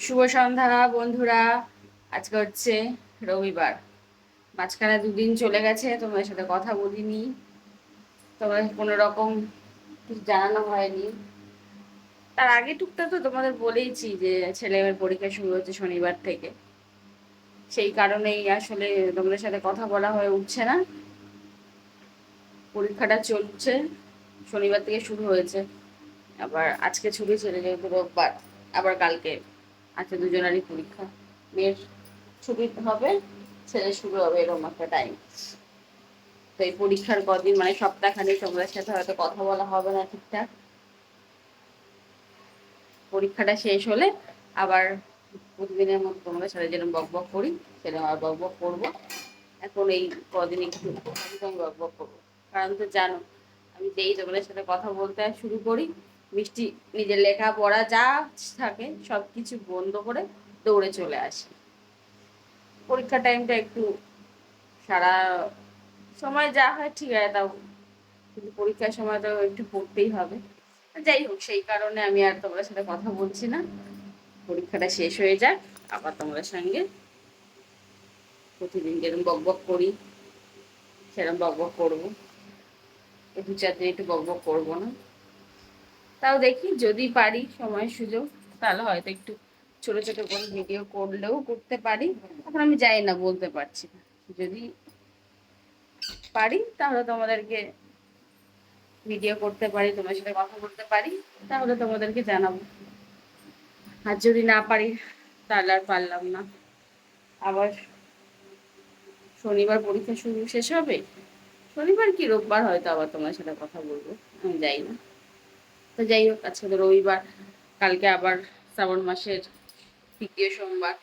শুভ সন্ধ্যা বন্ধুরা। আজকে হচ্ছে রবিবার। মাঝখানে দুদিন চলে গেছে, তোমাদের সাথে কথা বলিনি, তোমাদের কোনো রকম কিছু জানানো হয়নি। তার আগে টুকটাক তো তোমাদের বলেইছি যে ছেলে মেয়ের পরীক্ষা শুরু হচ্ছে শনিবার থেকে। সেই কারণেই আসলে তোমাদের সাথে কথা বলা হয়ে উঠছে না। পরীক্ষাটা চলছে, শনিবার থেকে শুরু হয়েছে। আবার আজকে ছুটি ছিল যেহেতু রোববার, আবার কালকে আছে দুজনারই পরীক্ষা। মেয়ের ছুটি হবে, ছেলে শুরু হবে, এরকম একটা টাইম। তো এই পরীক্ষার কদিন মানে সপ্তাহখানেক তোমাদের সাথে হয়তো কথা বলা হবে না ঠিকঠাক। পরীক্ষাটা শেষ হলে আবার প্রতিদিনের মতো তোমাদের সাথে যেরকম বক বক করি সেরকম আর বক বক করবো। এখন এই কদিন একটু আমি বক বক করবো, কারণ তো জানো আমি যেই তোমাদের সাথে কথা বলতে শুরু করি, মিষ্টি নিজের লেখাপড়া যা থাকে সব কিছু বন্ধ করে দৌড়ে চলে আসে। পরীক্ষার টাইমটা একটু সারা সময় যা হয় ঠিক আছে, তাও কিন্তু পরীক্ষার সময় তো একটু পড়তেই হবে। যাই হোক, সেই কারণে আমি আর তোমাদের সাথে কথা বলছি না। পরীক্ষাটা শেষ হয়ে যাক, আবার তোমাদের সঙ্গে প্রতিদিন যেরকম বক বক করি সেরকম বক বক করবো। এই দু চার দিন একটু বক বক করবো না, তাও দেখি যদি পারি সময় সুযোগ তাহলে হয়তো একটু ছোট ছোট করে ভিডিও করলেও করতে পারি। এখন আমি যাই না, বলতে পারছি না। যদি পারি তাহলে তোমাদেরকে ভিডিও করতে পারি, তোমার সাথে কথা বলতে পারি, তাহলে তোমাদেরকে জানাবো। আর যদি না পারি তাহলে আর পারলাম না। আবার শনিবার পরীক্ষা শুরু শেষ হবে, শনিবার কি রোববার হয়তো আবার তোমার সাথে কথা বলবো, আমি যাই না। তো যাই হোক, আজকে তো রবিবার, কালকে আবার শ্রাবণ মাসের তৃতীয় সোমবার।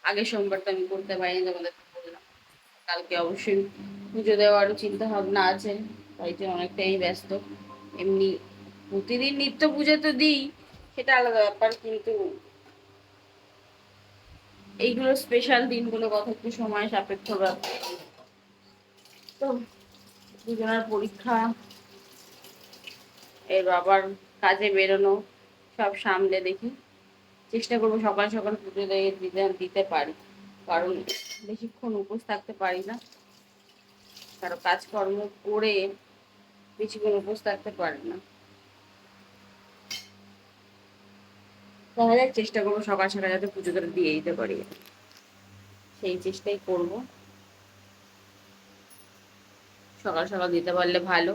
আগের সোমবার তো আমি করতে পারিনি, তোমাদের বললাম। কালকে অবশ্যই পুজো দেওয়ারও চিন্তা ভাবনা আছে, তাই জন্য অনেকটাই ব্যস্ত। এমনি প্রতিদিন নিত্য পুজো তো দিই, সেটা আলাদা ব্যাপার, কিন্তু এইগুলো স্পেশাল দিনগুলো কত একটু সময় সাপেক্ষ ব্যাপার। তো দুজনের পরীক্ষা, এর আবার কাজে বেরোনো, সব সামলে দেখি চেষ্টা করবো সকাল সকাল পুজো দিয়ে দিতে দিতে পারি, কারণ বেশিক্ষণ উপোস থাকতে পারি না। কারো কাজকর্ম করে বেশিক্ষণ উপোস থাকতে পারি না। দেখা যাক, চেষ্টা করবো সকাল সকাল যাতে পুজোটা দিয়ে দিতে পারি, সেই চেষ্টাই করব। সকাল সকাল দিতে পারলে ভালো।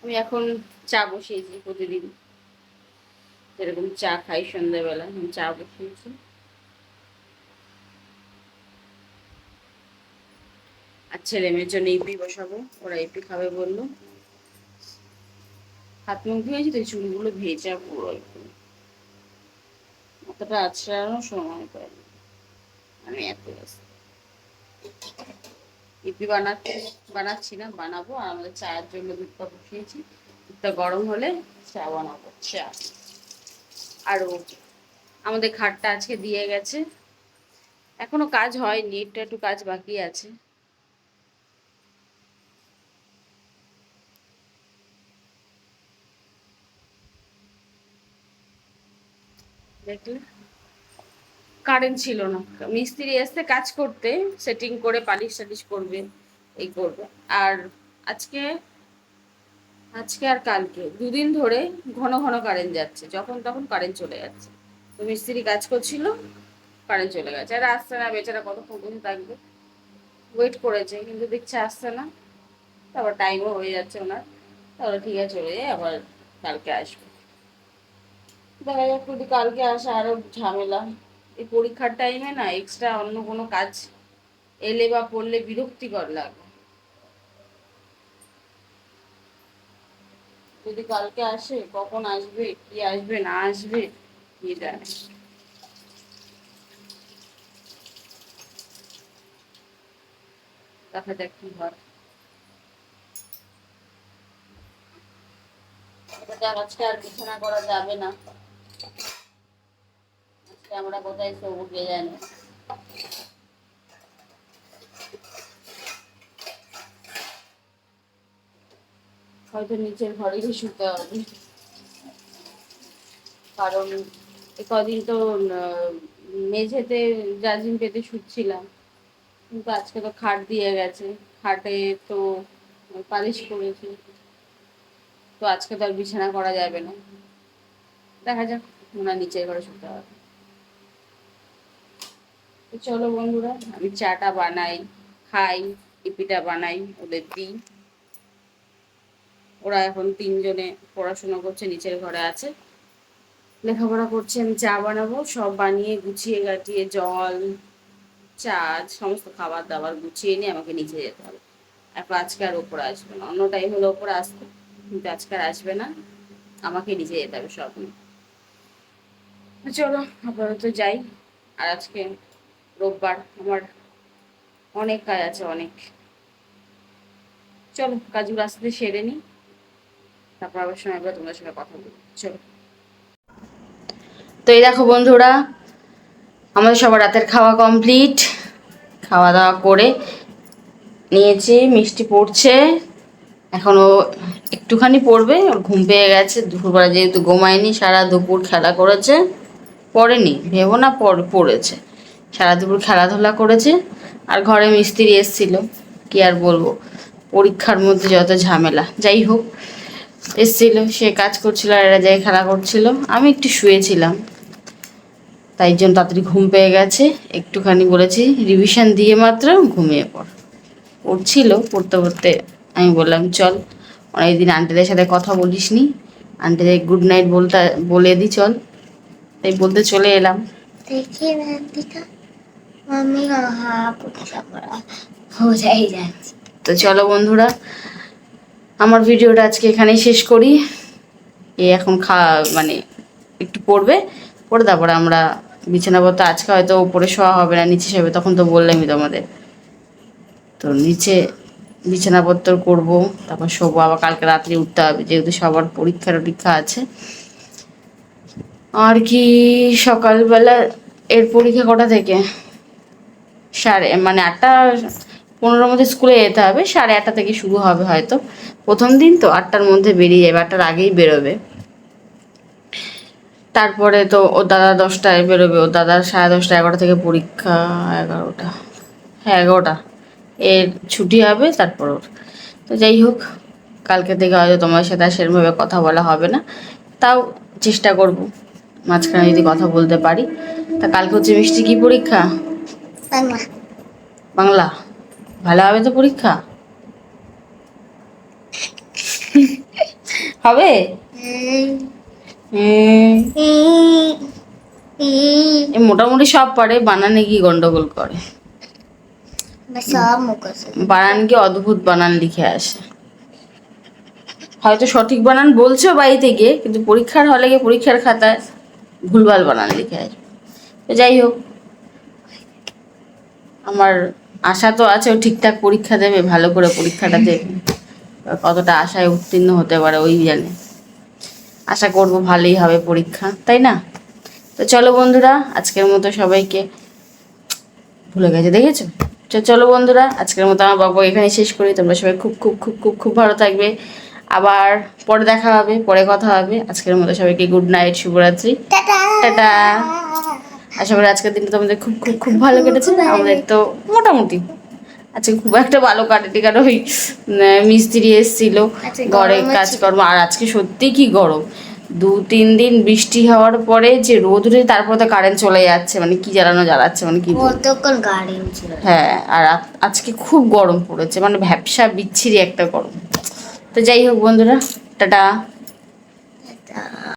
আমি এখন চা বসিয়েছি, প্রতিদিন যেরকম চা খাই সন্ধ্যাবেলা, আমি চা বসিয়েছি। আর ছেলে মেয়ের জন্য ইপি বসাবো, ওরা ইপি খাবে বললো। হাত মুখ ধুয়েছি তো, চুলগুলো ভেজা পুরো একদম, মাথাটা আছড়ানো সময় পাইনি, আমি এত ব্যস্ত। ইপি বানাচ্ছি না, বানাবো। আর আমাদের চায়ের জন্য দুধটা বসিয়েছি, দুধটা গরম হলে চা বানাবো। চা আরও আমাদের খাটটা আজকে দিয়ে গেছে, এখনো কাজ হয়নি, একটু একটু কাজ বাকি আছে। দেখলে কারেন্ট ছিল না, মিস্ত্রি এসে কাজ করতে, সেটিং করে পালিশ টালিশ করবে, এই করবে। আর আজকে আজকে আর কালকে দুদিন ধরে ঘন ঘন কারেন্ট যাচ্ছে, যখন তখন কারেন্ট চলে যাচ্ছে। তো মিস্ত্রি কাজ করছিল, কারেন্ট চলে গেছে, আর আসছে না, বেচারা কতক্ষণ বসে থাকবে। ওয়েট করেছে কিন্তু দেখছে আসছে না, তারপর টাইমও হয়ে যাচ্ছে ওনার। তাহলে ঠিক আছে, চলে যাই, আবার কালকে আসবে। দেখা যাক, যদি কালকে আসে আরো ঝামেলা। এই পরীক্ষার টাইমে না এক্সট্রা অন্য কোনো কাজ এলে বা পড়লে বিরক্তিকর লাগে। যদি কালকে আসে, কখন আসবে, কি আসবে না আসবে কি জানে। দেখা যাক কি হয়। দেখা যাক, আজকে আর বিছানা করা যাবে না। আজকে আমরা কোথায় শোবো কে জানে। হয়তো নিচের ঘরেই শুতে হবে, কারণ কদিন তো মেঝেতে জাজিম পেতে শুচ্ছিলাম, কিন্তু আজকে তো খাট দিয়ে গেছে, খাটে তো পালিশ করেছি, তো আজকে তো আর বিছানা করা যাবে না। দেখা যাক, মনে হয় নিচের ঘরে শুতে হবে। তো চলো বন্ধুরা, আমি চাটা বানাই, খাই, টিপিটা বানাই, ওদের দিই। ওরা এখন তিনজনে পড়াশোনা করছে, নিচের ঘরে আছে, লেখাপড়া করছে। আমি চা বানাবো, সব বানিয়ে গুছিয়ে গাটিয়ে জল, চা, সমস্ত খাবার দাবার গুছিয়ে নিয়ে আমাকে নিচে যেতে হবে। এখন আজকে আর ওপরে আসবে না, অন্য টাইম হলে ওপরে আসতো, কিন্তু আজকে আর আসবে না, আমাকে নিচে যেতে হবে সব নিয়ে। চলো আপাতত যাই। আর আজকে রোববার, আমার অনেক কাজ আছে, অনেক। চলো কাজগুলো আস্তে সেরে নিই, তারপর আবার সময় আবার তোমাদের সঙ্গে কথা বলবো। চলো। তো এই দেখো বন্ধুরা, আমাদের সবার রাতের খাওয়া কমপ্লিট, খাওয়া দাওয়া করে নিয়েছি, মিষ্টি পড়ছে, এখনও একটুখানি পড়বে, ওর ঘুম পেয়ে গেছে। দুপুরবেলা যেহেতু ঘুমায়নি, সারা দুপুর খেলা করেছে, পড়েনি ভেবো না, পড়েছে, সারা দুপুর খেলাধুলা করেছে। আর ঘরে মিস্ত্রি এসছিল, কি আর বলবো, পরীক্ষার মধ্যে যত ঝামেলা। যাই হোক, এসছিল, সে কাজ করছিল আর এরা যাই খেলা করছিল, আমি একটু শুয়েছিলাম, তাই জন্য তাড়াতাড়ি ঘুম পেয়ে গেছে। একটুখানি বলেছি রিভিশন দিয়ে মাত্র ঘুমিয়ে পড়। পড়ছিল, পড়তে পড়তে আমি বললাম চল, অনেকদিন আন্টিদের সাথে কথা বলিসনি, আন্টিদের গুড নাইট বলে দি চল, তাই বলতে চলে এলাম। দেখি তো চলো বন্ধুরা, আমার ভিডিওটা আজকে এখানেই শেষ করি। এখন মানে একটু পড়বে, পড়ে তারপরে আমরা বিছানাপত্র, আজকে হয়তো উপরে শোয়া হবে না, নিচে শোবে, তখন তো বললামই তোমাদের। তো নিচে বিছানাপত্র করব, তারপর শোবো, আবার কালকে রাত্রে উঠতে হবে, যেহেতু সবার পরীক্ষা টরীক্ষা আছে। আর কি, সকালবেলা এর পরীক্ষা কটা থেকে, মানে 8:15 মধ্যে স্কুলে যেতে হবে, 8:30 থেকে শুরু হবে হয়তো, প্রথম দিন তো 8টার মধ্যে বেরিয়ে যাবে, 8টার আগেই বেরোবে। তারপরে তো ওর দাদা 10টায় বেরোবে, ওর দাদার 10:30 11টা থেকে পরীক্ষা, 11টা, হ্যাঁ 11টা এর ছুটি হবে তারপর ওর। তো যাই হোক, কালকে থেকে হয়তো তোমার সাথে আর সেরকমভাবে কথা বলা হবে না, তাও চেষ্টা করব মাঝখানে যদি কথা বলতে পারি। তা কালকে হচ্ছে মিষ্টি কি পরীক্ষা? বাংলা। বাংলা ভালো হবে তো পরীক্ষা? হবে? মোটামুটি সব পারে, বানানে কি গন্ডগোল করে, বানান কি অদ্ভুত বানান লিখে আসে, হয়তো সঠিক বানান বলছো বাড়ি থেকে, কিন্তু পরীক্ষার হলে গিয়ে পরীক্ষার খাতায় ভুলভাল বানান লিখে আসবে। তো যাই হোক, আমার আশা তো আছে ও ঠিকঠাক পরীক্ষা দেবে, ভালো করে পরীক্ষাটা দেবে, কতটা আশায় উত্তীর্ণ হতে পারে ওই জানে। আশা করব ভালোই হবে পরীক্ষা, তাই না? তো চলো বন্ধুরা, আজকের মতো সবাইকে, ভুলে গেছে দেখেছো। চলো বন্ধুরা, আজকের মতো আমার বাবা এখানে শেষ করি। তোমরা সবাই খুব খুব খুব খুব খুব ভালো থাকবে, আবার পরে দেখা হবে, পরে কথা হবে। আজকের মতো সবাইকে গুড নাইট, শুভরাত্রি, টাটা। আশা করি আজকের দিনটা তোমাদের খুব খুব খুব ভালো কেটেছে, আমাদের তো মোটামুটি আজকে খুব একটা ভালো কাটেনি, কারণ ওই মিস্ত্রি এসেছিল, ঘরে কাজকর্ম, আর আজকে সত্যি কি গরম, 2-3 দিন বৃষ্টি হওয়ার পরে যে রোদ উঠে, তারপরে তো কারেন্ট চলে যাচ্ছে, মানে কি জ্বালাচ্ছে, মানে কি হ্যাঁ। আর আজকে খুব গরম পড়েছে, মানে ভ্যাপসা বিচ্ছিরি একটা গরম। তো যাই হোক বন্ধুরা, টাটা।